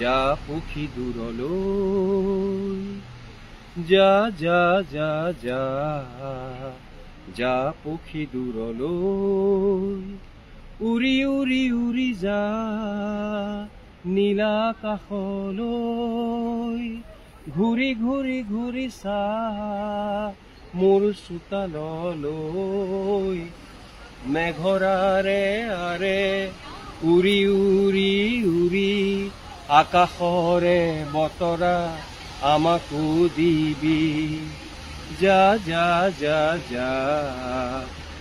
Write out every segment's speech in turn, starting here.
যা পক্ষী দূৰলৈ যা যা যা যা যা পক্ষী দূৰলৈ উৰি উৰি উৰি যা নীলা আকাশলৈ ঘূৰি ঘূৰি ঘূৰি চা মোৰ চোতাললৈ মেঘৰাৰে আৰে উৰি উৰি উৰি আকাশৰে বতৰা আমাকো দিবি যা যা যা যা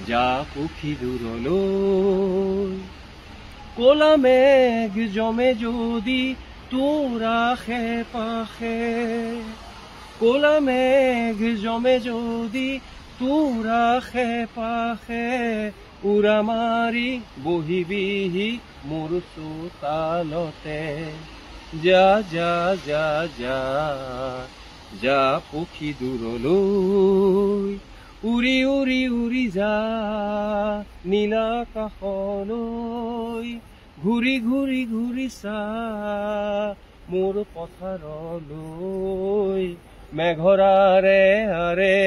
যা পক্ষী দূৰলৈ ক'লা মেঘ জমে যদি তোৰ আশে পাশে ক'লা মেঘ জমে যদি তোৰ আশে পাশে উৰা মাৰি বহিবিহি মোৰ চোতালতে যা যা যা যা যা পক্ষী দূৰলৈ উৰি উৰি উৰি যা নীলা আকাশলৈ ঘূৰি ঘূৰি ঘূৰি চা মোৰ পথাৰলৈ মেঘৰাৰে আৰে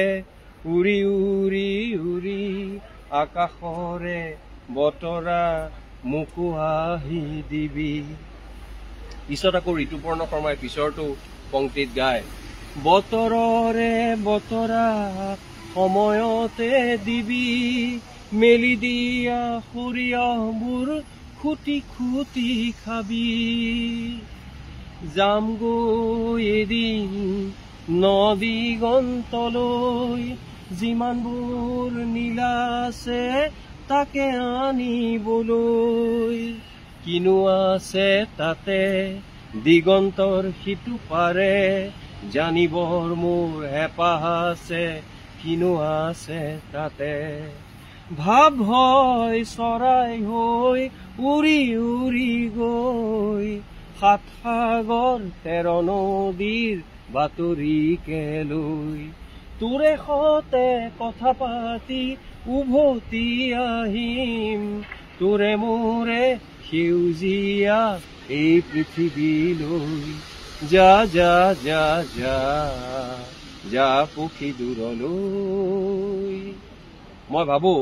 উৰি উৰি উৰি আকাশৰে বতৰা মোকো আহি দিবি পিছত আকৌ ঋতুপৰ্ণ শৰ্মাই পিছৰটো পংক্তিত গায় বতৰৰে বতৰা সময়তে দিবি মেলি দিয়া সৰিয়হবোৰ খুটি খুটি খাবি যাম গৈ এদিন নদীগন্তলৈ যিমানবোৰ নীলা আছে তাকে আনিবলৈ কিনো আছে তাতে দিগন্তৰ সিটো পাৰে জানিবৰ মোৰ হেঁপাহ আছে কিনো আছে তাতে ভাৱ হয় চৰাই হৈ উৰি উৰি গৈ সাত সাগৰ 13 নদীৰ বাতৰিকে লৈ তোৰে সতে কথা পাতি উভতি আহিম তোৰে মোৰে সেউজীয়া এই পৃথিৱীলৈ যা যা যা যা যা পক্ষী দূৰলৈ মই ভাবো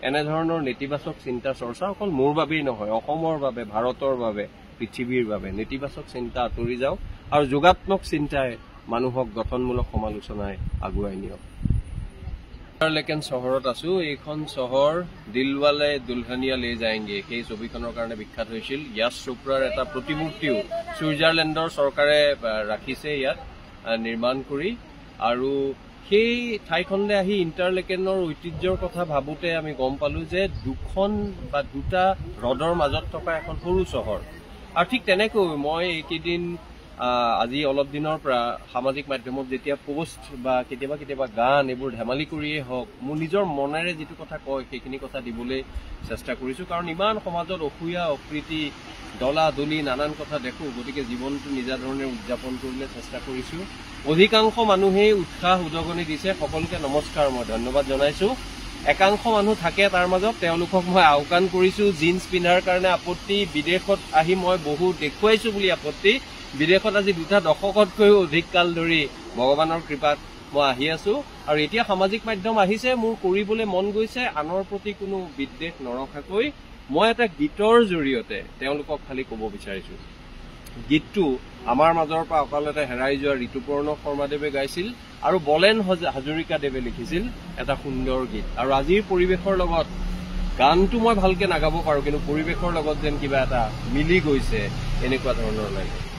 এনেধৰণৰ নেতিবাচক চিন্তা চৰ্চা অকল মোৰ বাবেই নহয় অসমৰ বাবে ভাৰতৰ বাবে পৃথিৱীৰ বাবে নেতিবাচক চিন্তা আঁতৰি যাওক আৰু যোগাত্মক চিন্তাই মানুহক গঠনমূলক সমালোচনাই আগুৱাই নিয়ক লেকিন চহৰত আছো এইখন চহৰ দিলৱালে দুলহনিয়া লে যায়েংগে সেই ছবিখনৰ কাৰণে বিখ্যাত হৈছিল ইয়াছ চোপ্ৰাৰ এটা প্ৰতিমূৰ্তিও ছুইজাৰলেণ্ডৰ চৰকাৰে ৰাখিছে ইয়াত নিৰ্মাণ কৰি আৰু সেই ঠাইখনলৈ আহি ইণ্টাৰলেকেনৰ ঐতিহ্যৰ কথা ভাবোতে আমি গম পালো যে দুখন বা দুটা হ্ৰদৰ মাজত থকা এখন সৰু চহৰ আৰু ঠিক তেনেকৈ মই এইকেইদিন আজি অলপ দিনৰ পৰা সামাজিক মাধ্যমত যেতিয়া পোষ্ট বা কেতিয়াবা কেতিয়াবা গান এইবোৰ ধেমালি কৰিয়ে হওক মোৰ নিজৰ মনেৰে যিটো কথা কয় সেইখিনি কথা দিবলৈ চেষ্টা কৰিছো কাৰণ ইমান সমাজত অসূয়া অপ্ৰীতি দলা দলি নানান কথা দেখো গতিকে জীৱনটো নিজা ধৰণে উদযাপন কৰিবলৈ চেষ্টা কৰিছো অধিকাংশ মানুহেই উৎসাহ উদগনি দিছে সকলোকে নমস্কাৰ মই ধন্যবাদ জনাইছো একাংশ মানুহ থাকে তাৰ মাজত তেওঁলোকক মই আওকাণ কৰিছো জিন্স পিন্ধাৰ কাৰণে আপত্তি বিদেশত আহি মই বহু দেখুৱাইছো বুলি আপত্তি বিদেশত আজি 2 দশকতকৈও অধিক কাল ধৰি ভগৱানৰ কৃপাত মই আহি আছো আৰু এতিয়া সামাজিক মাধ্যম আহিছে মোৰ কৰিবলৈ মন গৈছে আনৰ প্ৰতি কোনো বিদ্বেষ নৰখাকৈ মই এটা গীতৰ জৰিয়তে তেওঁলোকক খালি ক'ব বিচাৰিছো গীতটো আমাৰ মাজৰ পৰা অকালতে হেৰাই যোৱা ঋতুপৰ্ণ শৰ্মাদেৱে গাইছিল আৰু বলেন হাজৰিকাদেৱে লিখিছিল এটা সুন্দৰ গীত আৰু আজিৰ পৰিৱেশৰ লগত গানটো মই ভালকে নাগাব পাৰো কিন্তু পৰিৱেশৰ লগত যেন কিবা এটা মিলি গৈছে এনেকুৱা ধৰণৰ লাগে